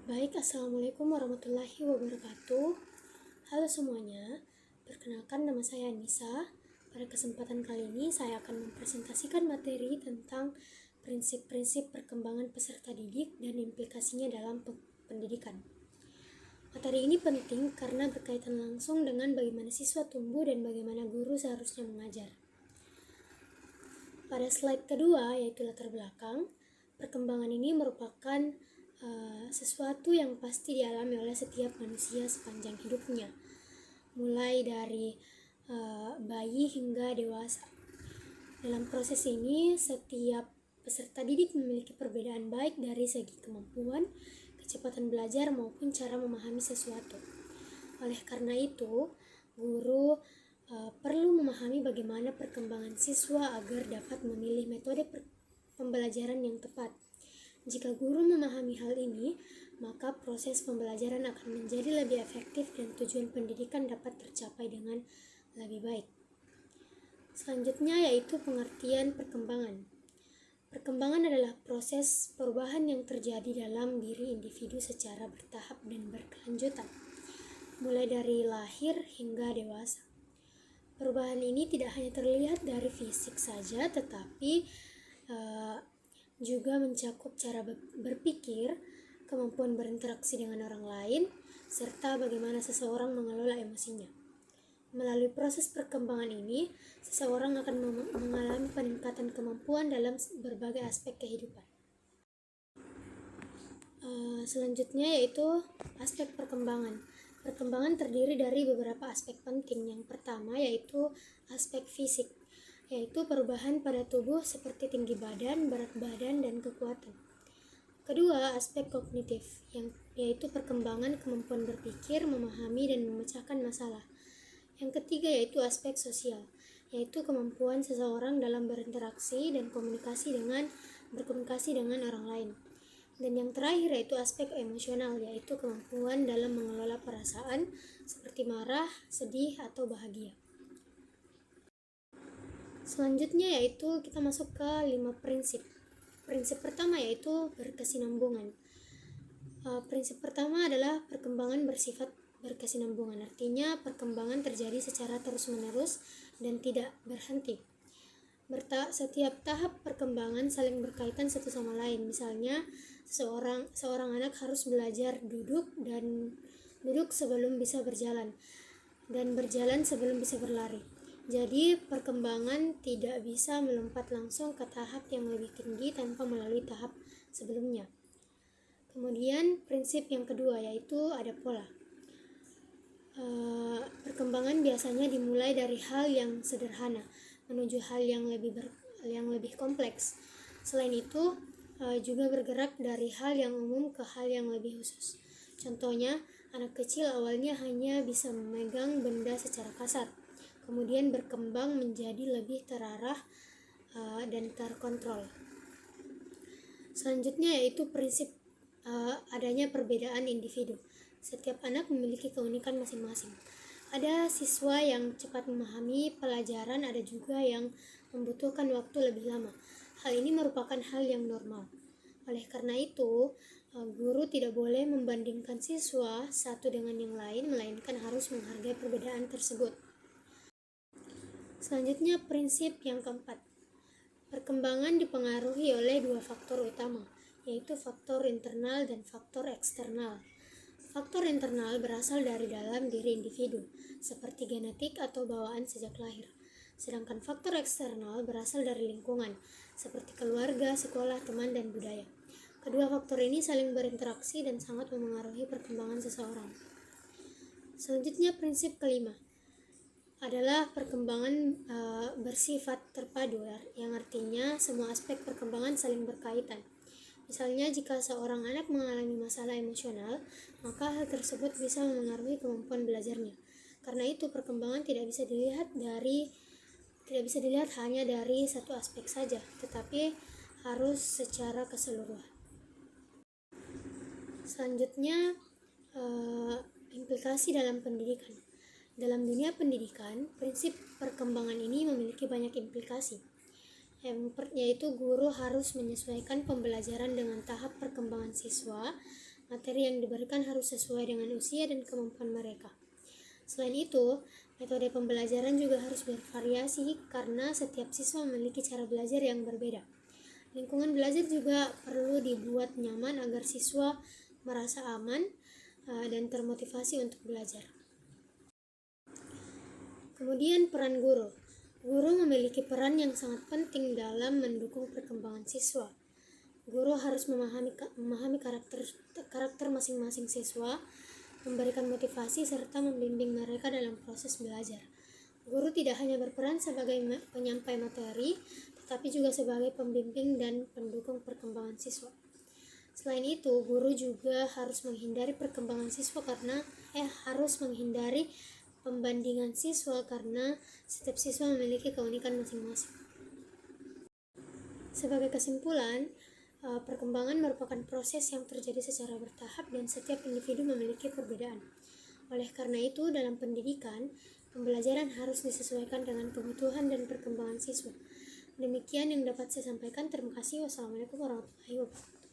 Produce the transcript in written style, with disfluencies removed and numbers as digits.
Baik, Assalamualaikum warahmatullahi wabarakatuh. Halo semuanya, perkenalkan nama saya Anissa. Pada kesempatan kali ini saya akan mempresentasikan materi tentang prinsip-prinsip perkembangan peserta didik dan implikasinya dalam pendidikan. Materi ini penting karena berkaitan langsung dengan bagaimana siswa tumbuh dan bagaimana guru seharusnya mengajar. Pada slide kedua, yaitu latar belakang, perkembangan ini merupakan sesuatu yang pasti dialami oleh setiap manusia sepanjang hidupnya, mulai dari bayi hingga dewasa. Dalam proses ini, setiap peserta didik memiliki perbedaan baik dari segi kemampuan, kecepatan belajar maupun cara memahami sesuatu. Oleh karena itu, guru perlu memahami bagaimana perkembangan siswa agar dapat memilih metode pembelajaran yang tepat. Jika guru memahami hal ini, maka proses pembelajaran akan menjadi lebih efektif dan tujuan pendidikan dapat tercapai dengan lebih baik. Selanjutnya yaitu pengertian perkembangan. Perkembangan adalah proses perubahan yang terjadi dalam diri individu secara bertahap dan berkelanjutan, mulai dari lahir hingga dewasa. Perubahan ini tidak hanya terlihat dari fisik saja, tetapi juga mencakup cara berpikir, kemampuan berinteraksi dengan orang lain, serta bagaimana seseorang mengelola emosinya. Melalui proses perkembangan ini, seseorang akan mengalami peningkatan kemampuan dalam berbagai aspek kehidupan. Selanjutnya yaitu aspek perkembangan. Perkembangan terdiri dari beberapa aspek penting. Yang pertama yaitu aspek fisik, yaitu perubahan pada tubuh seperti tinggi badan, berat badan, dan kekuatan. Kedua, aspek kognitif, yaitu perkembangan kemampuan berpikir, memahami, dan memecahkan masalah. Yang ketiga yaitu aspek sosial, yaitu kemampuan seseorang dalam berinteraksi dan berkomunikasi dengan orang lain. Dan yang terakhir yaitu aspek emosional, yaitu kemampuan dalam mengelola perasaan seperti marah, sedih, atau bahagia. Selanjutnya yaitu kita masuk ke 5 prinsip. Prinsip pertama yaitu berkesinambungan. Prinsip pertama adalah perkembangan bersifat berkesinambungan. Artinya perkembangan terjadi secara terus-menerus dan tidak berhenti. Setiap tahap perkembangan saling berkaitan satu sama lain. Misalnya, seorang anak harus belajar duduk sebelum bisa berjalan, dan berjalan sebelum bisa berlari. Jadi, perkembangan tidak bisa melompat langsung ke tahap yang lebih tinggi tanpa melalui tahap sebelumnya. Kemudian, prinsip yang kedua yaitu ada pola. Perkembangan biasanya dimulai dari hal yang sederhana menuju hal yang lebih kompleks. Selain itu, juga bergerak dari hal yang umum ke hal yang lebih khusus. Contohnya, anak kecil awalnya hanya bisa memegang benda secara kasar, kemudian berkembang menjadi lebih terarah dan terkontrol. Selanjutnya yaitu prinsip adanya perbedaan individu. Setiap anak memiliki keunikan masing-masing. Ada siswa yang cepat memahami pelajaran, ada juga yang membutuhkan waktu lebih lama. Hal ini merupakan hal yang normal. Oleh karena itu, guru tidak boleh membandingkan siswa satu dengan yang lain, melainkan harus menghargai perbedaan tersebut. Selanjutnya, prinsip yang keempat. Perkembangan dipengaruhi oleh 2 faktor utama, yaitu faktor internal dan faktor eksternal. Faktor internal berasal dari dalam diri individu, seperti genetik atau bawaan sejak lahir. Sedangkan faktor eksternal berasal dari lingkungan, seperti keluarga, sekolah, teman, dan budaya. Kedua faktor ini saling berinteraksi dan sangat memengaruhi perkembangan seseorang. Selanjutnya, prinsip kelima adalah perkembangan bersifat terpadu, yang artinya semua aspek perkembangan saling berkaitan. Misalnya, jika seorang anak mengalami masalah emosional, maka hal tersebut bisa memengaruhi kemampuan belajarnya. Karena itu, perkembangan tidak bisa dilihat hanya dari satu aspek saja, tetapi harus secara keseluruhan. Selanjutnya, implikasi dalam pendidikan. Dalam dunia pendidikan, prinsip perkembangan ini memiliki banyak implikasi, yaitu guru harus menyesuaikan pembelajaran dengan tahap perkembangan siswa Materi yang diberikan harus sesuai dengan usia dan kemampuan mereka. Selain itu, metode pembelajaran juga harus bervariasi karena setiap siswa memiliki cara belajar yang berbeda. Lingkungan belajar juga perlu dibuat nyaman agar siswa merasa aman dan termotivasi untuk belajar. Kemudian peran guru. Guru memiliki peran yang sangat penting dalam mendukung perkembangan siswa. Guru harus memahami karakter masing-masing siswa, memberikan motivasi serta membimbing mereka dalam proses belajar. Guru tidak hanya berperan sebagai penyampai materi, tetapi juga sebagai pembimbing dan pendukung perkembangan siswa. Selain itu, guru juga harus menghindari pembandingan siswa karena setiap siswa memiliki keunikan masing-masing. Sebagai kesimpulan, perkembangan merupakan proses yang terjadi secara bertahap dan setiap individu memiliki perbedaan. Oleh karena itu, dalam pendidikan, pembelajaran harus disesuaikan dengan kebutuhan dan perkembangan siswa. Demikian yang dapat saya sampaikan. Terima kasih. Wassalamualaikum warahmatullahi wabarakatuh.